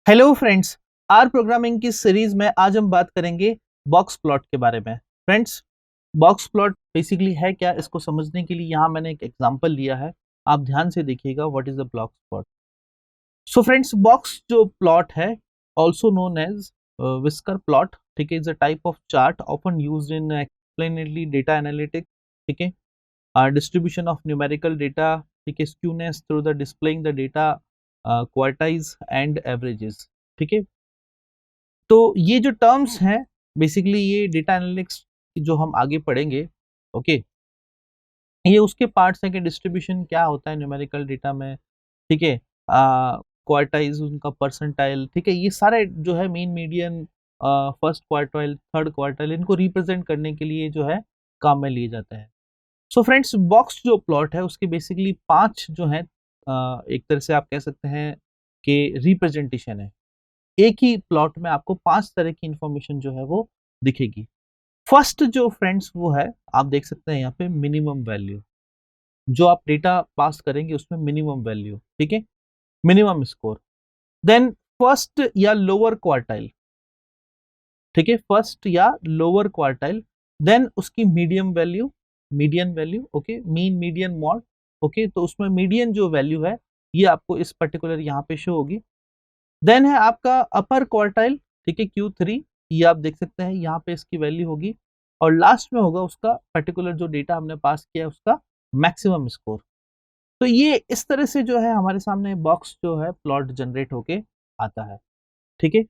Hello friends, R programming की series में आज हम बात करेंगे बॉक्स प्लॉट के बारे में। फ्रेंड्स, बॉक्स प्लॉट बेसिकली है क्या, इसको समझने के लिए यहाँ मैंने एक एग्जांपल लिया है। आप ध्यान से देखिएगा, what is the box plot. So friends, box जो प्लॉट है also known as whisker plot, ठीक है, is a type of chart often used in explanatory data analytics, ठीक है, डिस्ट्रीब्यूशन ऑफ न्यूमेरिकल डेटा, ठीक है, skewness through the displaying the data, quartiles and averages, ठीक है। तो ये जो टर्म्स हैं बेसिकली ये डेटा एनालिटिक्स जो हम आगे पढ़ेंगे, ओके, ये उसके पार्ट्स हैं कि डिस्ट्रीब्यूशन क्या होता है न्यूमेरिकल डेटा में, ठीक है, क्वार्टाइल्स उनका परसेंटाइल, ठीक है, ये सारे जो है mean median, first quartile, third quartile, इनको रिप्रेजेंट करने के लिए जो है काम में लिए जाते हैं। सो फ्रेंड्स, बॉक्स जो प्लॉट है उसके बेसिकली 5 जो है, एक तरह से आप कह सकते हैं कि रिप्रेजेंटेशन है। एक ही प्लॉट में आपको 5 तरह की इंफॉर्मेशन जो है वो दिखेगी। फर्स्ट जो फ्रेंड्स वो है, आप देख सकते हैं यहाँ पे मिनिमम वैल्यू, जो आप डेटा पास करेंगे उसमें मिनिमम वैल्यू, ठीक है, मिनिमम स्कोर। देन फर्स्ट या लोअर क्वार्टाइल, ठीक है, फर्स्ट या लोअर क्वार्टाइल। देन उसकी medium value, median value, okay, mean median mode, okay, तो उसमें मीडियन जो वैल्यू है ये आपको इस पर्टिकुलर यहाँ पे शो होगी। देन है आपका अपर क्वार्टाइल, ठीक है, Q3, ये आप देख सकते हैं यहाँ पे इसकी वैल्यू होगी। और लास्ट में होगा उसका पर्टिकुलर जो डेटा हमने पास किया है उसका मैक्सिमम स्कोर। तो ये इस तरह से जो है हमारे सामने बॉक्स जो है प्लॉट जनरेट होके आता है, ठीक है।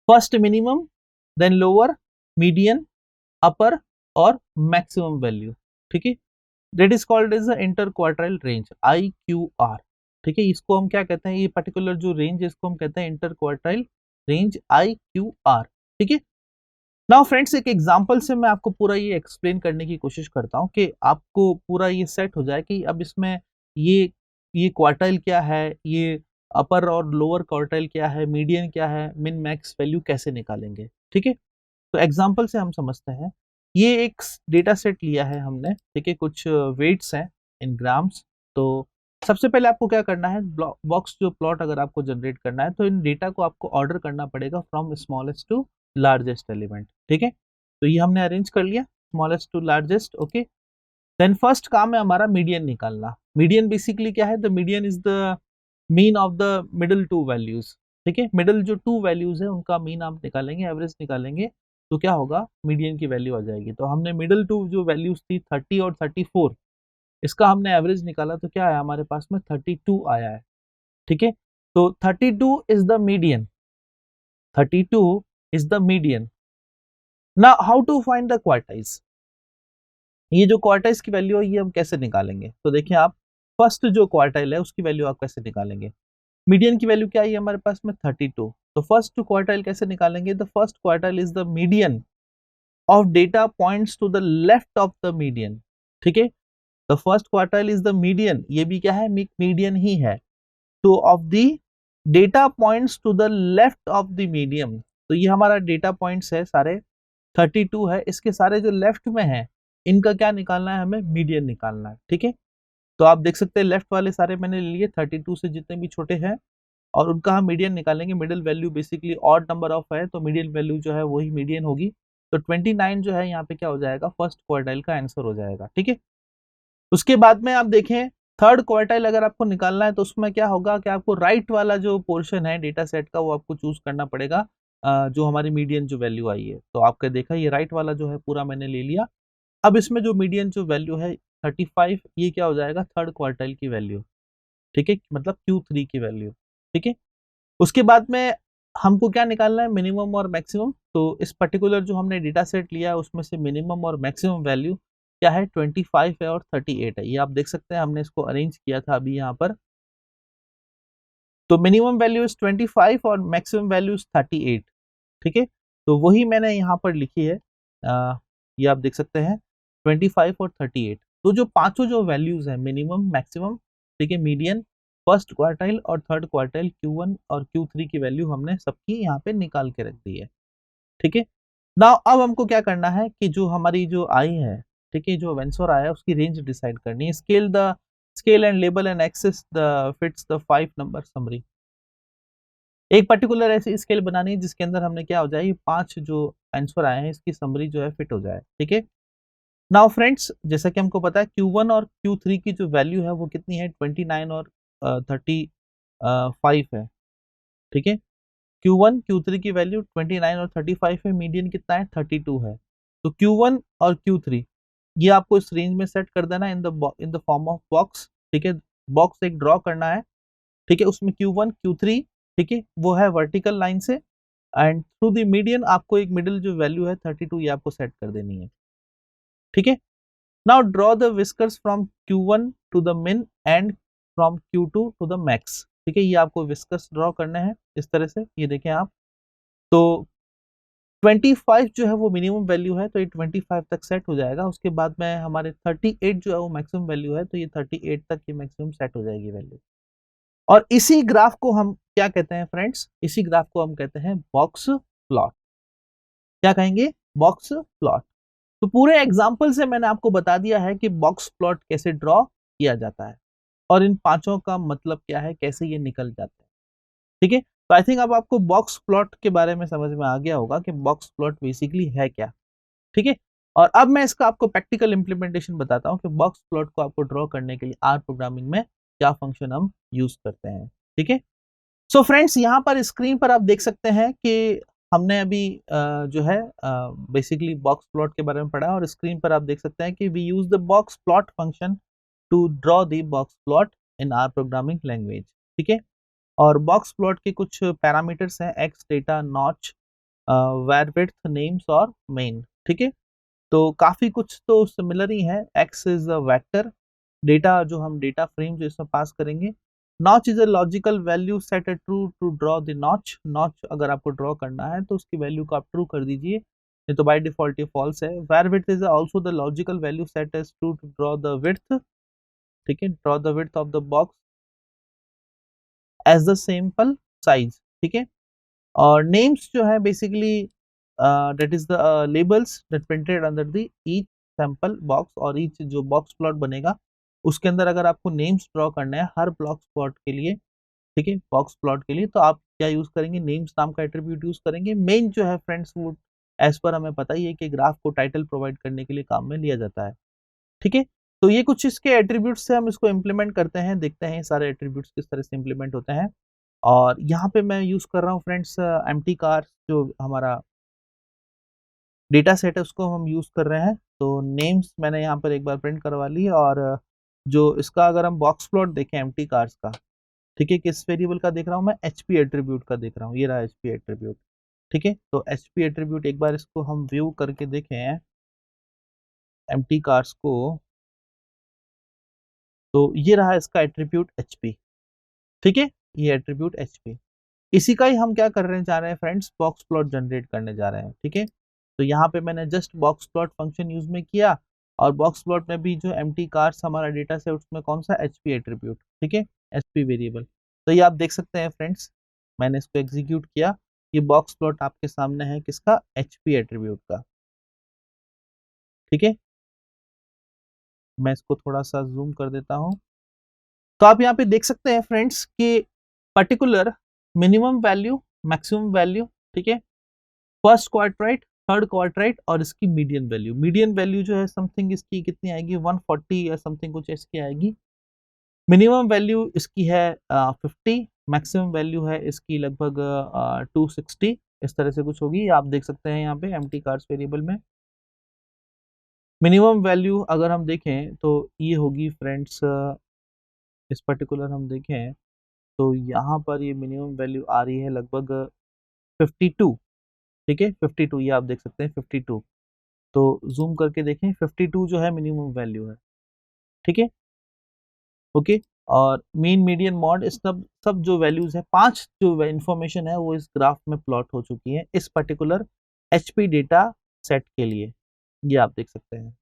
First minimum, then lower, median, upper और मैक्सिमम वैल्यू, ठीक है। That is called as inter quartile range, IQR, ठीक है। इसको हम क्या कहते हैं, ये पर्टिकुलर जो रेंज है इसको हम कहते हैं इंटर क्वार्टाइल रेंज, IQR, ठीक है। नाउ फ्रेंड्स, एक एग्जांपल से मैं आपको पूरा ये एक्सप्लेन करने की कोशिश करता हूँ कि आपको पूरा ये सेट हो जाए कि अब इसमें ये ये क्वार्टाइल क्या है, ये अपर और लोअर क्वार्टाइल क्या है, मीडियन क्या है, मिन मैक्स वैल्यू कैसे निकालेंगे, ठीक है। तो एग्जांपल से हम समझते हैं। ये एक डेटा सेट लिया है हमने, ठीक है, कुछ वेट्स हैं इन ग्राम्स। तो सबसे पहले आपको क्या करना है, बॉक्स जो प्लॉट अगर आपको जनरेट करना है तो इन डेटा को आपको ऑर्डर करना पड़ेगा from smallest to largest element, ठीक है। तो ये हमने अरेंज कर लिया smallest to largest, okay. Then first काम है हमारा मीडियन निकालना। मीडियन बेसिकली क्या है, the median is the mean of the middle two values, ठीक है। मिडिल जो टू वैल्यूज है उनका मीन आप निकालेंगे, एवरेज निकालेंगे, तो क्या होगा, मीडियन की वैल्यू आ जाएगी। तो हमने मिडिल टू जो वैल्यूज थी 30 और 34, इसका हमने एवरेज निकाला तो क्या आया हमारे पास में, 32 आया है, ठीक है। तो 32 is the median, 32 is the median. Now how to find the quartiles, ये जो क्वार्टाइल्स की वैल्यू है ये हम कैसे निकालेंगे। तो देखिए आप, फर्स्ट जो क्वार्टाइल है उसकी वैल्यू आप कैसे निकालेंगे। मीडियन की वैल्यू क्या है हमारे पास में, 32। तो फर्स्ट क्वार्टाइल कैसे निकालेंगे, the first quartile is the median of data points to the left of the median, ठीक है। The first quartile is the median, ये भी क्या है, मीडियन ही है। तो of the data points to the left of the medium, तो ये हमारा डेटा पॉइंट्स है सारे, 32 है, इसके सारे जो लेफ्ट में है इनका क्या निकालना है, हमें मीडियन निकालना है, ठीक है। तो आप देख सकते हैं लेफ्ट वाले सारे मैंने लिए 32 से जितने भी छोटे हैं और उनका हम मीडियन निकालेंगे। Middle value basically odd number of है तो मीडियन वैल्यू जो है वही मीडियन होगी। तो 29 जो है यहाँ पे क्या हो जाएगा, फर्स्ट क्वार्टाइल का आंसर हो जाएगा, ठीक है। उसके बाद में आप देखें थर्ड क्वार्टाइल अगर आपको निकालना है तो उसमें क्या होगा कि आपको राइट वाला जो पोर्शन है डेटा सेट का वो आपको चूज करना पड़ेगा, जो हमारी मीडियन जो वैल्यू आई है। तो आपका देखा ये राइट वाला जो है पूरा मैंने ले लिया। अब इसमें जो मीडियन जो वैल्यू है 35, ये क्या हो जाएगा, थर्ड क्वार्टाइल की वैल्यू, ठीक है, मतलब Q3 की वैल्यू, ठीक है। उसके बाद में हमको क्या निकालना है, मिनिमम और मैक्सिमम। तो इस पर्टिकुलर जो हमने डेटा सेट लिया है उसमें से मिनिमम और मैक्सिमम वैल्यू क्या है, 25 है और 38 है। ये आप देख सकते हैं हमने इसको अरेंज किया था अभी यहाँ पर। तो मिनिमम वैल्यू इज 25 और मैक्सिमम वैल्यू इज 38, ठीक है। तो वही मैंने यहाँ पर लिखी है, ये आप देख सकते हैं 25 और 38। तो जो पांचों जो वैल्यूज है, मिनिमम, मैक्सिमम, ठीक है, मीडियन, फर्स्ट क्वार्टाइल और थर्ड क्वार्टाइल, Q1 और Q3 की वैल्यू हमने सबकी यहाँ पे निकाल के रख दी है, ठीक है। नाउ अब हमको क्या करना है कि जो हमारी जो आई है, ठीक है, जो वेंसर आया है उसकी रेंज डिसाइड करनी है। Scale and label and axes the fits the 5 number summary. एक पर्टिकुलर ऐसी स्केल बनानी है जिसके अंदर हमने क्या हो जाए, 5 जो आंसर आए हैं इसकी समरी जो है फिट हो जाए, ठीक है। नाउ फ्रेंड्स, जैसा कि हमको पता है Q1 और Q3 की जो वैल्यू है वो कितनी है, 29 और 35 है, ठीक है। Q1 Q3 की वैल्यू 29 और 35 है, मीडियन कितना है 32 है। तो Q1 और Q3 ये आपको इस रेंज में सेट कर देना इन द फॉर्म ऑफ बॉक्स, ठीक है। बॉक्स एक ड्रॉ करना है, ठीक है, उसमें Q1 Q3, ठीक है, वो है वर्टिकल लाइन से, एंड थ्रू द मीडियन आपको एक मिडिल जो वैल्यू है 32 ये आपको सेट कर देनी है, ठीक है। Now draw the whiskers from Q1 to the min and from Q2 to the max, ठीक है। ये आपको विस्कर्स ड्रॉ करने हैं इस तरह से, ये देखें आप। तो 25 जो है वो मिनिमम वैल्यू है, तो ये 25 तक सेट हो जाएगा। उसके बाद में हमारे 38 जो है वो मैक्सिमम वैल्यू है, तो ये 38 तक ये मैक्सिमम सेट हो जाएगी वैल्यू। और इसी ग्राफ को हम क्या कहते हैं फ्रेंड्स, इसी ग्राफ को हम कहते हैं बॉक्स प्लॉट। क्या कहेंगे, बॉक्स प्लॉट। तो पूरे एग्जाम्पल से मैंने आपको बता दिया है कि बॉक्स प्लॉट कैसे ड्रॉ किया जाता है और इन पांचों का मतलब क्या है, कैसे ये निकल जाते हैं, ठीक है। तो आई थिंक अब आपको बॉक्स प्लॉट के बारे में समझ में आ गया होगा कि बॉक्स प्लॉट बेसिकली है क्या, ठीक है। और अब मैं इसका आपको प्रैक्टिकल इंप्लीमेंटेशन बताता हूं कि बॉक्स प्लॉट को आपको ड्रॉ करने के लिए आर प्रोग्रामिंग में क्या फंक्शन हम यूज करते हैं, ठीक है। सो फ्रेंड्स, यहाँ पर स्क्रीन पर आप देख सकते हैं कि हमने अभी जो है बेसिकली बॉक्स प्लॉट के बारे में पढ़ा, और स्क्रीन पर आप देख सकते हैं कि we use the box plot function to draw the box plot in R programming language, ठीक है। और बॉक्स प्लॉट के कुछ पैरामीटर्स हैं, x, data, notch, var, width, names और मेन, ठीक है। तो काफी कुछ तो सिमिलर ही है। X is a vector, data जो हम डेटा फ्रेम जो इसमें पास करेंगे। Notch is a logical value, set a true to draw the notch. Notch अगर आपको ड्रॉ करना है तो उसकी वैल्यू को आप ट्रू कर दीजिए, नहीं तो बाय डिफॉल्ट ये फॉल्स है। Var width is also the logical value, set as true to draw the width, ठीक है, draw the width of the box as the sample size, ठीक है। और नेम्स जो है basically that is the labels that printed under the each sample box, और each जो box plot बनेगा उसके अंदर अगर आपको नेम्स ड्रॉ करना है हर बॉक्स प्लॉट के लिए, ठीक है, बॉक्स प्लॉट के लिए, तो आप क्या यूज करेंगे, नेम्स नाम का एट्रीब्यूट यूज करेंगे। मेन जो है फ्रेंड्स वो एज पर हमें पता ही है कि ग्राफ को टाइटल प्रोवाइड करने के लिए काम में लिया जाता है, ठीक है। तो ये कुछ इसके एट्रीब्यूट्स से हम इसको इम्प्लीमेंट करते हैं, देखते हैं सारे एट्रीब्यूट्स किस तरह से इम्प्लीमेंट होते हैं। और यहाँ पे मैं यूज कर रहा हूँ फ्रेंड्स एम्प्टी कार, जो हमारा डेटा सेट है उसको हम यूज कर रहे हैं। तो नेम्स मैंने यहाँ पर एक बार प्रिंट करवा ली, और जो इसका अगर हम बॉक्स प्लॉट देखें एम्प्टी कार्स का, ठीक है, किस वेरिएबल का देख रहा हूँ मैं, एचपी एट्रीब्यूट का देख रहा हूँ, ये रहा एचपी एट्रीब्यूट, ठीक है। तो एचपी एट्रीब्यूट एक बार इसको हम व्यू करके देखें एम्प्टी कार्स को, तो ये रहा इसका एट्रीब्यूट एचपी, ठीक है, ये एट्रीब्यूट एचपी। इसी का ही हम क्या करने जा रहे हैं फ्रेंड्स, बॉक्स प्लॉट जनरेट करने जा रहे हैं, ठीक है। तो यहाँ पे मैंने just box plot function use में किया, और बॉक्स प्लॉट में भी जो एम्प्टी कार्स हमारा डेटा से उसमें कौन सा एचपी एट्रीब्यूट, ठीक है, एचपी वेरिएबल। तो ये आप देख सकते हैं फ्रेंड्स, मैंने इसको एग्जीक्यूट किया, ये बॉक्स प्लॉट आपके सामने है किसका, एचपी एट्रीब्यूट का, ठीक है। मैं इसको थोड़ा सा जूम कर देता हूँ। तो आप यहाँ पे देख सकते हैं फ्रेंड्स कि particular minimum value, maximum value, ठीक है, फर्स्ट क्वाड्राइट, थर्ड क्वाड्राइट, और इसकी मीडियन वैल्यू। मीडियन वैल्यू जो है समथिंग इसकी कितनी आएगी, 140 या समथिंग कुछ इसकी आएगी। मिनिमम वैल्यू इसकी है 50, मैक्सिमम वैल्यू है इसकी लगभग 260, इस तरह से कुछ होगी। आप देख सकते हैं यहाँ पे एम्प्टी कार्स वेरिएबल में मिनिमम वैल्यू अगर हम देखें तो ये होगी फ्रेंड्स, इस पर्टिकुलर हम देखें तो यहाँ पर ये मिनिमम वैल्यू आ रही है लगभग 52, ठीक है, 52, ये आप देख सकते हैं 52। तो जूम करके देखें, 52 जो है मिनिमम वैल्यू है, ठीक है, ओके। और मीन, मीडियन, मॉड, इस सब सब जो वैल्यूज है, 5 जो इंफॉर्मेशन है वो इस ग्राफ में प्लॉट हो चुकी है इस पर्टिकुलर एचपी डेटा सेट के लिए, ये आप देख सकते हैं।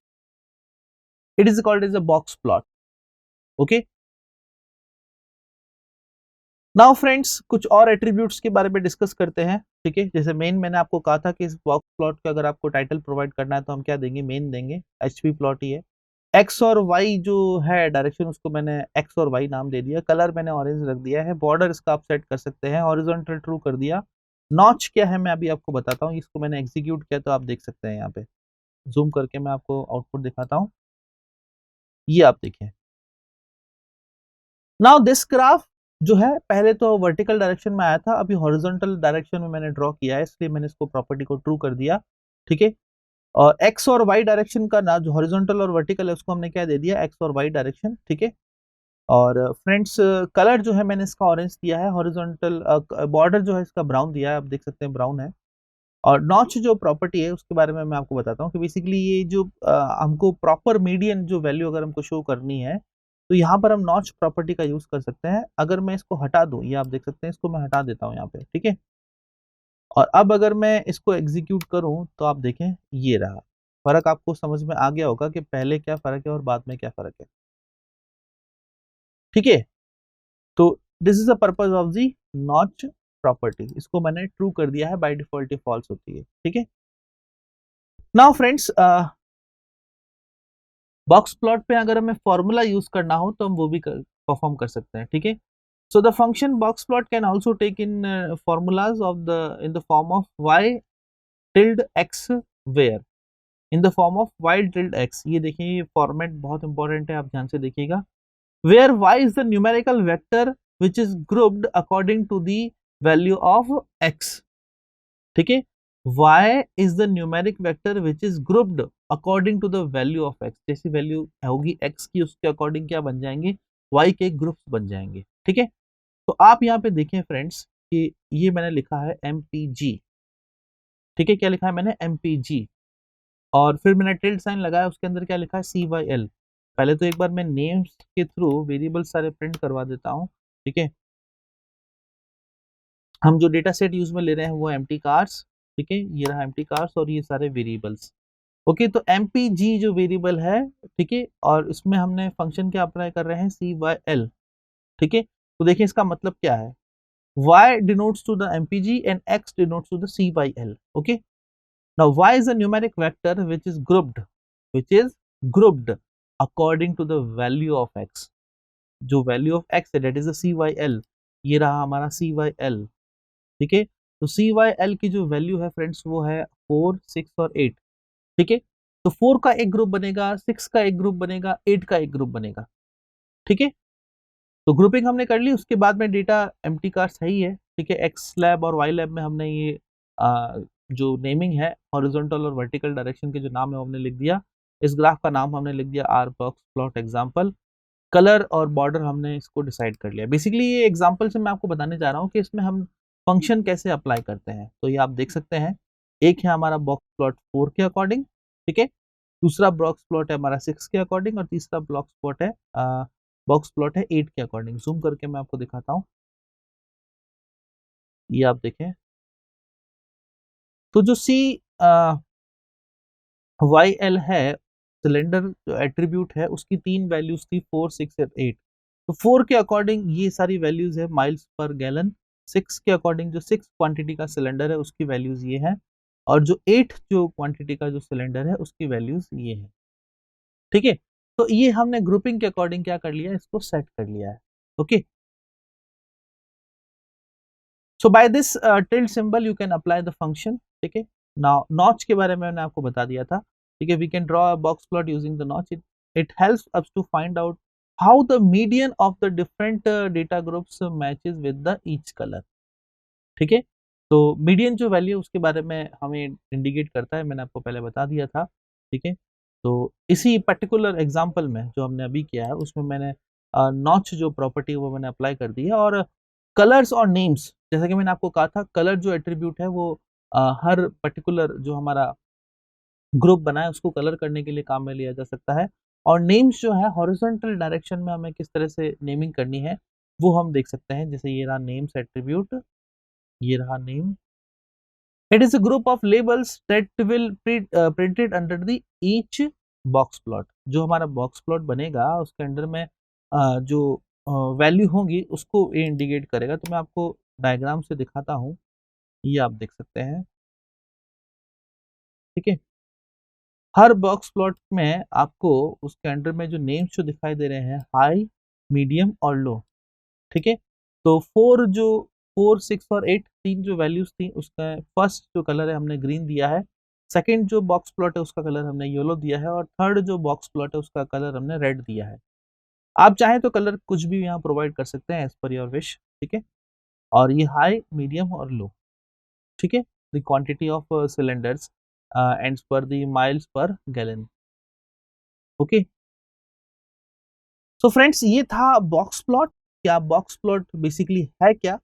It is called as a box plot, okay. Now friends, कुछ और एट्रीब्यूट्स के बारे में डिस्कस करते हैं, ठीक है। जैसे मेन मैंने आपको कहा था कि इस बॉक्स प्लॉट का अगर आपको टाइटल प्रोवाइड करना है तो हम क्या देंगे, मेन देंगे, एचपी प्लॉट ही है। एक्स और वाई जो है डायरेक्शन, उसको मैंने एक्स और वाई नाम दे दिया, कलर मैंने ऑरेंज रख दिया है, बॉर्डर इसका आप सेट कर सकते हैं, हॉरिजॉन्टल ट्रू कर दिया। नॉच क्या है मैं अभी आपको बताता हूँ, इसको मैंने एग्जीक्यूट किया तो आप देख सकते हैं यहाँ पे, जूम करके मैं आपको आउटपुट दिखाता हूँ, ये आप देखें। नाउ दिस ग्राफ जो है पहले तो वर्टिकल डायरेक्शन में आया था, अभी हॉरिजॉन्टल डायरेक्शन में मैंने ड्रॉ किया है, इसलिए मैंने इसको प्रॉपर्टी को ट्रू कर दिया, ठीक है। और एक्स और वाई डायरेक्शन का ना, जो हॉरिजॉन्टल और वर्टिकल है, उसको हमने क्या दे दिया, एक्स और वाई डायरेक्शन, ठीक है। और फ्रेंड्स कलर जो है मैंने इसका ऑरेंज दिया है, हॉरिजॉन्टल बॉर्डर जो है इसका ब्राउन दिया है, आप देख सकते हैं ब्राउन है। और नॉच जो प्रॉपर्टी है उसके बारे में मैं आपको बताता हूँ कि बेसिकली ये जो हमको प्रॉपर मीडियन जो वैल्यू अगर हमको शो करनी है, तो यहाँ पर हम नॉच प्रॉपर्टी का यूज कर सकते हैं। अगर मैं इसको हटा दूं, ये आप देख सकते हैं, इसको मैं हटा देता हूँ यहाँ पे, ठीक है। और अब अगर मैं इसको एग्जीक्यूट करूं तो आप देखें ये रहा, फर्क आपको समझ में आ गया होगा कि पहले क्या फर्क है और बाद में क्या फर्क है, ठीक है। तो this is the purpose of the notch property, इसको मैंने ट्रू कर दिया है, बाय डिफॉल्ट ये फॉल्स होती है, ठीक है। नाउ फ्रेंड्स बॉक्स प्लॉट पे अगर हमें फॉर्मूला यूज करना हो तो हम वो भी परफॉर्म कर सकते हैं, ठीक है। So the function box plot can also take in formulas of the in the form of y tilde x where, in the form of y tilde x। ये देखिए, ये फॉर्मेट बहुत इंपॉर्टेंट है, आप ध्यान से देखिएगा। Where y is the numerical vector which is grouped according to the value of x, ठीक है। y is the numeric vector which is grouped according to the value of x, जैसी value होगी x की उसके according क्या बन जाएंगे, y के ग्रुप्स बन जाएंगे, ठीक है। तो आप यहाँ पे देखें फ्रेंड्स कि ये मैंने लिखा है MPG, ठीक है। क्या लिखा है मैंने, MPG, और फिर मैंने टिल्ड साइन लगाया, उसके अंदर क्या लिखा है, CYL। पहले तो एक बार मैं नेम्स के थ्रू वेरिएबल सारे प्रिंट करवा देता हूँ, ठीक है। हम जो डेटा सेट यूज में ले रहे हैं वो एम्प्टी कार्स, ठीक है, ये रहा एम्प्टी कार्स और ये सारे वेरिएबल्स, ओके। तो MPG जो वेरिएबल है, ठीक है, और इसमें हमने फंक्शन क्या अप्लाई कर रहे हैं, CYL, ठीक है। तो देखिए इसका मतलब क्या है, y denotes to the MPG and x denotes to the CYL, okay. Now y is a numeric vector which is grouped according to the value of x, जो वैल्यू ऑफ x है that is the CYL, ये रहा हमारा CYL, ठीक है। तो CYL की जो वैल्यू है फ्रेंड्स वो है 4, 6 और 8, ठीक है। तो 4 का एक ग्रुप बनेगा, 6 का एक ग्रुप बनेगा, 8 का एक ग्रुप बनेगा, ठीक है। तो ग्रुपिंग हमने कर ली, उसके बाद में डेटा एम्प्टी कार सही है, ठीक है। एक्स लैब और वाई लैब में हमने ये जो नेमिंग है हॉरिजॉन्टल और वर्टिकल डायरेक्शन के जो नाम है वो हमने लिख दिया, इस ग्राफ का नाम हमने लिख दिया R box plot example. Colour और बॉर्डर हमने इसको डिसाइड कर लिया। बेसिकली ये एग्जाम्पल से मैं आपको बताने जा रहा हूँ कि इसमें हम फंक्शन कैसे अप्लाई करते हैं। तो ये आप देख सकते हैं, एक है हमारा बॉक्स प्लॉट 4 के अकॉर्डिंग, ठीक है, दूसरा बॉक्स प्लॉट है हमारा 6 के अकॉर्डिंग, और तीसरा बॉक्स प्लॉट है 8 के अकॉर्डिंग। जूम करके मैं आपको दिखाता हूँ, ये आप देखें। तो जो सी वाई एल है, सिलेंडर जो एट्रीब्यूट है, उसकी 3 वैल्यूज थी, 4, 6 और 8। तो 4 के अकॉर्डिंग ये सारी वैल्यूज है माइल्स पर गैलन, 6 के अकॉर्डिंग जो 6 क्वांटिटी का सिलेंडर है उसकी वैल्यूज ये है, और जो 8 जो क्वांटिटी का जो सिलेंडर है उसकी वैल्यूज ये है, ठीक है। तो ये हमने ग्रुपिंग के अकॉर्डिंग क्या कर लिया, इसको सेट कर लिया है, okay. So by this tilde symbol you can apply the function, ठीक है। नाउ नॉच के बारे में मैंने आपको बता दिया था, ठीक है। We can draw a box plot using the notch, it helps us to find out how the median of the different data groups matches with the each colour, ठीक है। तो मीडियन जो वैल्यू उसके बारे में हमें इंडिकेट करता है, मैंने आपको पहले बता दिया था, ठीक है। तो इसी पर्टिकुलर एग्जांपल में जो हमने अभी किया है उसमें मैंने नॉच जो प्रॉपर्टी वो मैंने अप्लाई कर दी है। और कलर्स और नेम्स, जैसा कि मैंने आपको कहा था, कलर जो एट्रीब्यूट है वो हर पर्टिकुलर जो हमारा ग्रुप बना है उसको कलर करने के लिए काम में लिया जा सकता है। और नेम्स जो है हॉरिजॉन्टल डायरेक्शन में हमें किस तरह से नेमिंग करनी है वो हम देख सकते हैं। जैसे ये रहा नेम्स एट्रीब्यूट, ये रहा name, it is a group of labels that will printed under the each box plot. जो हमारा बॉक्स प्लॉट बनेगा उसके अंडर में जो वैल्यू होंगी उसको ये इंडिकेट करेगा। तो मैं आपको डायग्राम से दिखाता हूँ, ये आप देख सकते हैं, ठीक है। हर बॉक्स प्लॉट में आपको उसके अंडर में जो नेम्स जो दिखाई दे रहे हैं, हाई, मीडियम और लो, ठीक है। तो 4, 6 और 8 तीन जो वैल्यूज थी, उसका फर्स्ट जो कलर है हमने ग्रीन दिया है, सेकंड जो बॉक्स प्लॉट है उसका कलर हमने येलो दिया है, और थर्ड जो बॉक्स प्लॉट है उसका कलर हमने रेड दिया है। आप चाहें तो कलर कुछ भी यहाँ प्रोवाइड कर सकते हैं एज पर योर विश, ठीक है। और ये हाई, मीडियम और लो, ठीक है। The quantity of cylinders and per the miles per gallon, okay. So friends, ये था बॉक्स प्लॉट। क्या बॉक्स प्लॉट बेसिकली है क्या,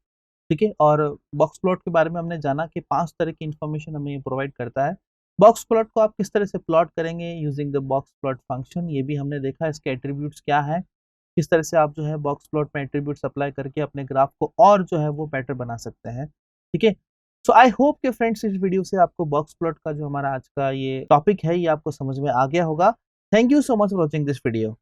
ठीक है। और बॉक्स प्लॉट के बारे में हमने जाना कि 5 तरह की इंफॉर्मेशन हमें ये प्रोवाइड करता है। बॉक्स प्लॉट को आप किस तरह से प्लॉट करेंगे using the box plot function, ये भी हमने देखा। इसके एट्रीब्यूट्स क्या है, किस तरह से आप जो है बॉक्स प्लॉट में एट्रीब्यूट्स अप्लाई करके अपने ग्राफ को और जो है वो बेटर बना सकते हैं, ठीक है। सो आई होप कि फ्रेंड्स इस वीडियो से आपको बॉक्स प्लॉट का जो हमारा आज का ये टॉपिक है ये आपको समझ में आ गया होगा। Thank you so much for watching this video.